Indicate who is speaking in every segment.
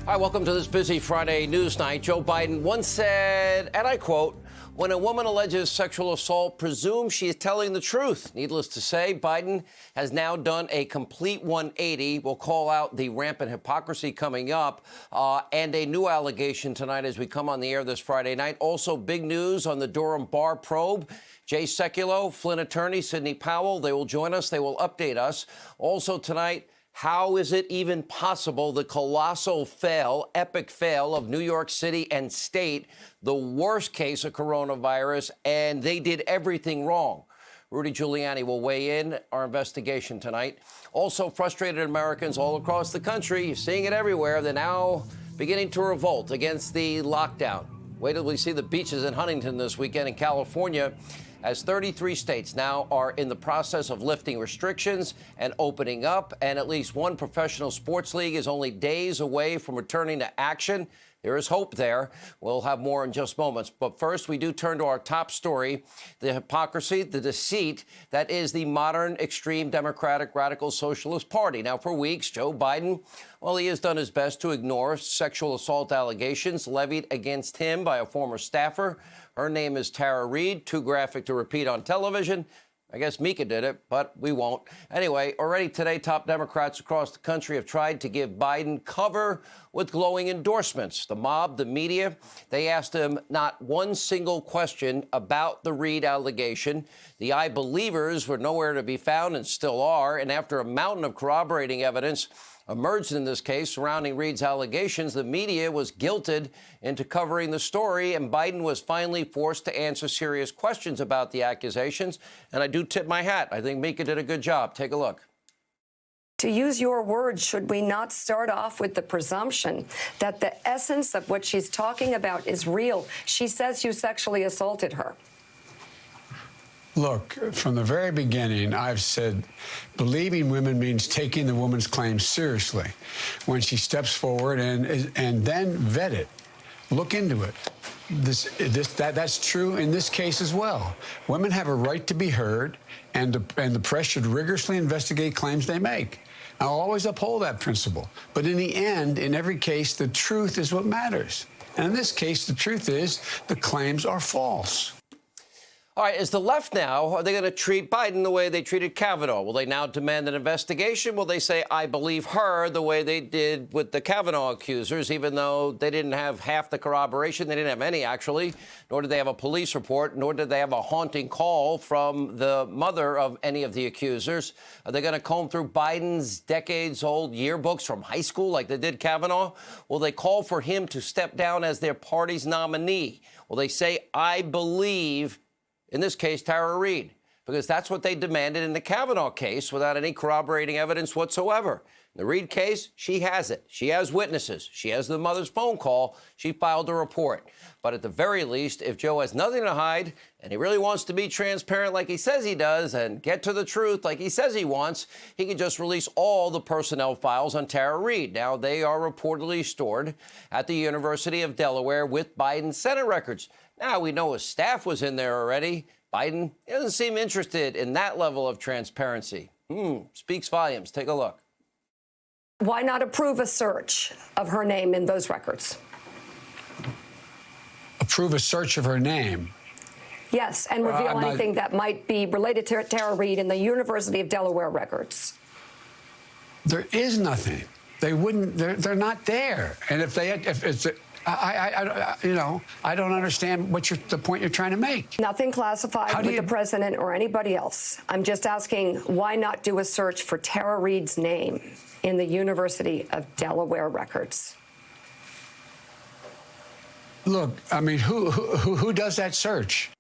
Speaker 1: Hi, welcome to this busy Friday news night. Joe Biden once said, and I quote, "When a woman alleges sexual assault, presume she is telling the truth." Needless to say, Biden has now done a complete 180. We'll call out the rampant hypocrisy coming up and a new allegation tonight as we come on the air this Friday night. Also, big news on the Durham bar probe. Jay Sekulow, Flynn attorney, Sidney Powell, they will join us. They will update us. Also tonight, how is it even possible the colossal fail, epic fail of New York City and state, the worst case of coronavirus, and they did everything wrong? Rudy Giuliani will weigh in our investigation tonight. Also, frustrated Americans all across the country, you're seeing it everywhere, they're now beginning to revolt against the lockdown. Wait till we see the beaches in Huntington this weekend in California, as 33 states now are in the process of lifting restrictions and opening up, and at least one professional sports league is only days away from returning to action. There is hope there. We'll have more in just moments. But first, we do turn to our top story, the hypocrisy, the deceit that is the modern extreme Democratic Radical Socialist Party. Now, for weeks, Joe Biden, well, he has done his best to ignore sexual assault allegations levied against him by a former staffer. Her name is Tara Reade, too graphic to repeat on television. I guess Mika did it, but we won't. Anyway, already today, top Democrats across the country have tried to give Biden cover with glowing endorsements. The mob, the media, they asked him not one single question about the Reade allegation. The I believers were nowhere to be found and still are. And after a mountain of corroborating evidence emerged in this case surrounding Reade's allegations, the media was guilted into covering the story, and Biden was finally forced to answer serious questions about the accusations. And I do tip my hat. I think Mika did a good job. Take a look.
Speaker 2: To use your words, should we not start off with the presumption that the essence of what she's talking about is real? She says you sexually assaulted her.
Speaker 3: Look, from the very beginning, I've said believing women means taking the woman's claims seriously. When she steps forward and then vet it, look into it. That's true in this case as well. Women have a right to be heard, and the press should rigorously investigate claims they make. I'll always uphold that principle. But in the end, in every case, the truth is what matters. And in this case, the truth is the claims are false.
Speaker 1: All right, is the left now, are they going to treat Biden the way they treated Kavanaugh? Will they now demand an investigation? Will they say, I believe her, the way they did with the Kavanaugh accusers, even though they didn't have half the corroboration? They didn't have any, actually, nor did they have a police report, nor did they have a haunting call from the mother of any of the accusers. Are they going to comb through Biden's decades-old yearbooks from high school like they did Kavanaugh? Will they call for him to step down as their party's nominee? Will they say, I believe, in this case, Tara Reade, because that's what they demanded in the Kavanaugh case without any corroborating evidence whatsoever. In the Reade case, she has it. She has witnesses. She has the mother's phone call. She filed a report. But at the very least, if Joe has nothing to hide and he really wants to be transparent like he says he does and get to the truth like he says he wants, he can just release all the personnel files on Tara Reade. Now, they are reportedly stored at the University of Delaware with Biden's Senate records. Now, we know his staff was in there already. Biden doesn't seem interested in that level of transparency. Speaks volumes. Take a look.
Speaker 2: Why not approve a search of her name in those records?
Speaker 3: Approve a search of her name?
Speaker 2: Yes, and reveal anything that might be related to Tara Reade in the University of Delaware records.
Speaker 3: There is nothing. They wouldn't. They're not there. And if it's. I don't understand the point you're trying to make.
Speaker 2: Nothing classified with the president or anybody else. I'm just asking, why not do a search for Tara Reade's name in the University of Delaware records?
Speaker 3: Look, I mean, who does that search?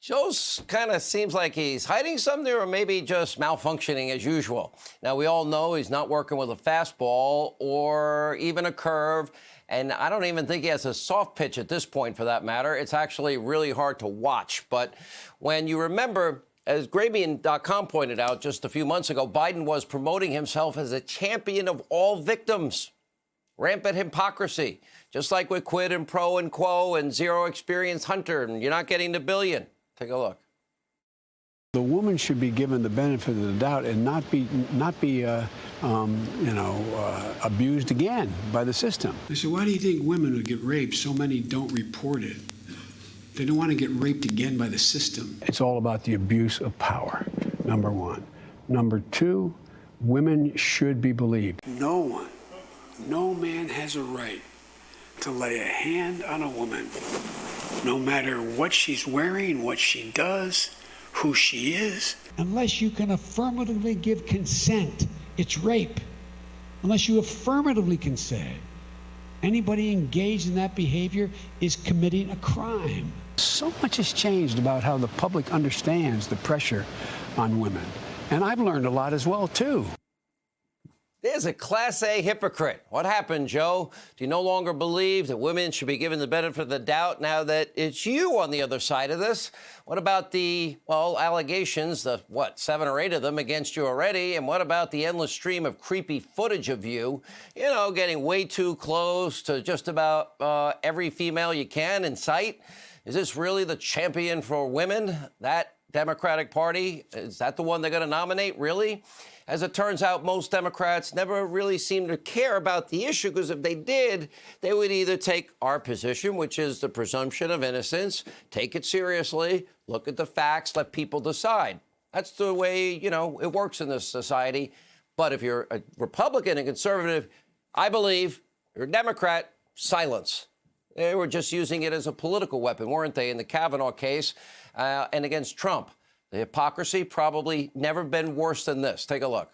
Speaker 1: Joe's kind of seems like he's hiding something or maybe just malfunctioning as usual. Now, we all know he's not working with a fastball or even a curve. And I don't even think he has a soft pitch at this point, for that matter. It's actually really hard to watch. But when you remember, as Grabien.com pointed out just a few months ago, Biden was promoting himself as a champion of all victims. Rampant hypocrisy, just like with quid and pro and quo and zero experience Hunter, and you're not getting the billion. Take a look.
Speaker 3: The woman should be given the benefit of the doubt and not be abused again by the system. I said, why do you think women who get raped, so many don't report it? They don't want to get raped again by the system. It's all about the abuse of power, number one. Number two, women should be believed. No man has a right to lay a hand on a woman, no matter what she's wearing, what she does, who she is. Unless you can affirmatively give consent, it's rape. Unless you affirmatively consent, anybody engaged in that behavior is committing a crime. So much has changed about how the public understands the pressure on women. And I've learned a lot as well, too.
Speaker 1: There's a Class A hypocrite. What happened, Joe? Do you no longer believe that women should be given the benefit of the doubt now that it's you on the other side of this? What about the, allegations, 7 or 8 of them against you already? And what about the endless stream of creepy footage of you, getting way too close to just about every female you can in sight? Is this really the champion for women? That Democratic Party, is that the one they're going to nominate, really? As it turns out, most Democrats never really seem to care about the issue, because if they did, they would either take our position, which is the presumption of innocence, take it seriously, look at the facts, let people decide. That's the way, it works in this society. But if you're a Republican and conservative, I believe you're a Democrat, silence. They were just using it as a political weapon, weren't they, in the Kavanaugh case and against Trump? The hypocrisy probably never been worse than this. Take a look.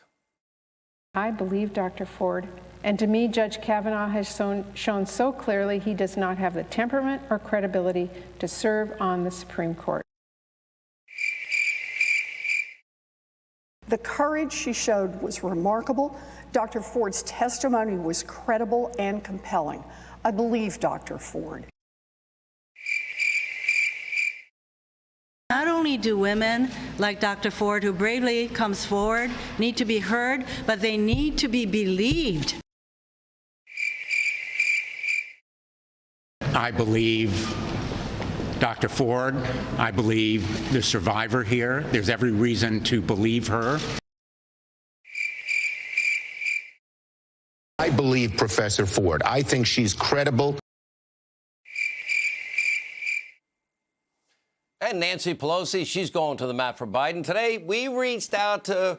Speaker 4: I believe Dr. Ford, and to me, Judge Kavanaugh has shown so clearly he does not have the temperament or credibility to serve on the Supreme Court.
Speaker 5: The courage she showed was remarkable. Dr. Ford's testimony was credible and compelling. I believe Dr. Ford.
Speaker 6: Not only do women like Dr. Ford, who bravely comes forward, need to be heard, but they need to be believed.
Speaker 7: I believe Dr. Ford. I believe the survivor here. There's every reason to believe her.
Speaker 8: I believe Professor Ford. I think she's credible.
Speaker 1: And Nancy Pelosi, she's going to the mat for Biden. Today, we reached out to,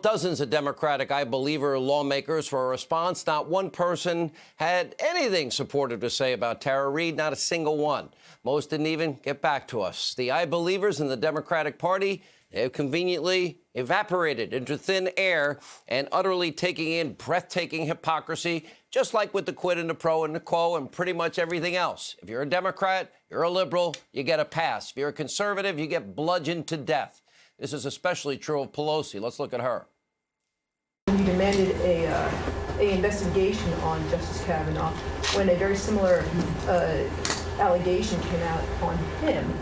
Speaker 1: dozens of Democratic I Believer lawmakers for a response. Not one person had anything supportive to say about Tara Reade, not a single one. Most didn't even get back to us. The I Believers in the Democratic Party, they've conveniently evaporated into thin air and utterly taking in breathtaking hypocrisy, just like with the quid and the pro and the quo and pretty much everything else. If you're a Democrat, you're a liberal, you get a pass. If you're a conservative, you get bludgeoned to death. This is especially true of Pelosi. Let's look at her.
Speaker 9: You demanded a investigation on Justice Kavanaugh when a very similar allegation came out on him.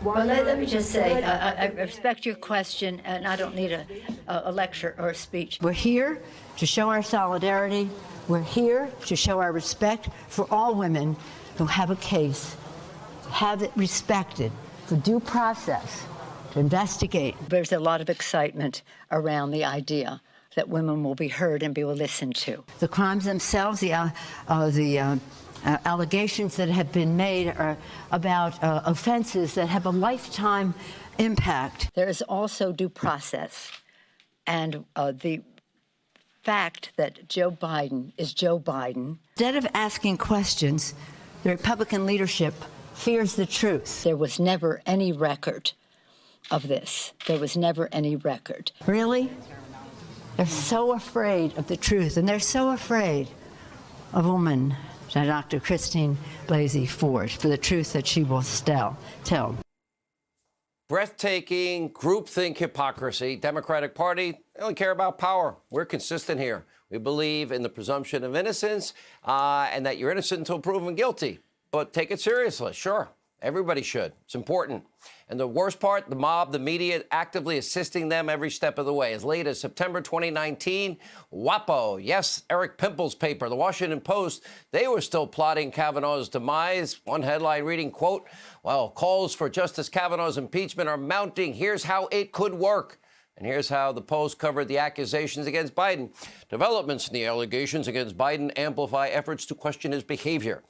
Speaker 10: Well, let me just say, I respect your question, and I don't need a lecture or a speech.
Speaker 6: We're here to show our solidarity. We're here to show our respect for all women who have a case, have it respected, for due process, to investigate.
Speaker 10: There's a lot of excitement around the idea that women will be heard and be listened to.
Speaker 6: The crimes themselves, the allegations that have been made are about offenses that have a lifetime impact.
Speaker 10: There is also due process, and the fact that Joe Biden is Joe Biden.
Speaker 6: Instead of asking questions, the Republican leadership fears the truth.
Speaker 10: There was never any record of this. There was never any record.
Speaker 6: Really? They're so afraid of the truth, and they're so afraid of a woman, Dr. Christine Blasey Ford, for the truth that she will tell.
Speaker 1: Breathtaking groupthink hypocrisy. Democratic Party, they only care about power. We're consistent here. We believe in the presumption of innocence and that you're innocent until proven guilty. But take it seriously, sure. Everybody should. It's important. And the worst part, the mob, the media, actively assisting them every step of the way. As late as September 2019, WAPO, yes, Eric Pimple's paper, the Washington Post, they were still plotting Kavanaugh's demise. One headline reading, quote, "Well, calls for Justice Kavanaugh's impeachment are mounting. Here's how it could work." And here's how the Post covered the accusations against Biden. Developments in the allegations against Biden amplify efforts to question his behavior.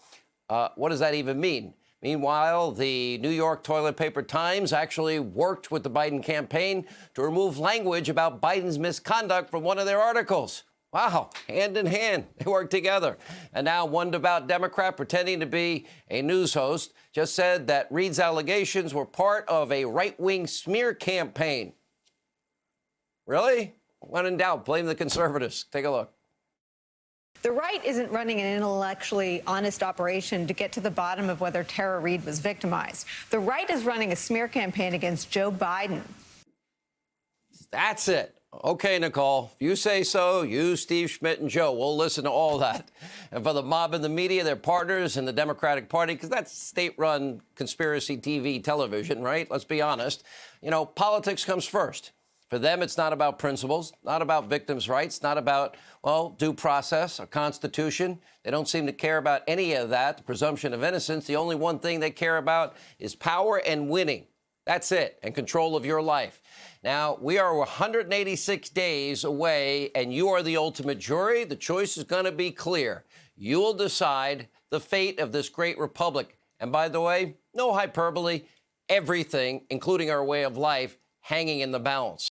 Speaker 1: What does that even mean? Meanwhile, the New York Toilet Paper Times actually worked with the Biden campaign to remove language about Biden's misconduct from one of their articles. Wow, hand in hand, they work together. And now one devout Democrat pretending to be a news host just said that Reade's allegations were part of a right-wing smear campaign. Really? When in doubt, blame the conservatives. Take a look.
Speaker 11: The right isn't running an intellectually honest operation to get to the bottom of whether Tara Reade was victimized. The right is running a smear campaign against Joe Biden.
Speaker 1: That's it. Okay, Nicole, if you say so, you, Steve Schmidt, and Joe, we'll listen to all that. And for the mob and the media, they're partners in the Democratic Party, because that's state-run conspiracy TV television, right? Let's be honest. You know, politics comes first. For them, it's not about principles, not about victims' rights, not about, well, due process or Constitution. They don't seem to care about any of that, the presumption of innocence. The only one thing they care about is power and winning. That's it, and control of your life. Now, we are 186 days away, and you are the ultimate jury. The choice is going to be clear. You will decide the fate of this great republic. And by the way, no hyperbole, everything, including our way of life, hanging in the balance.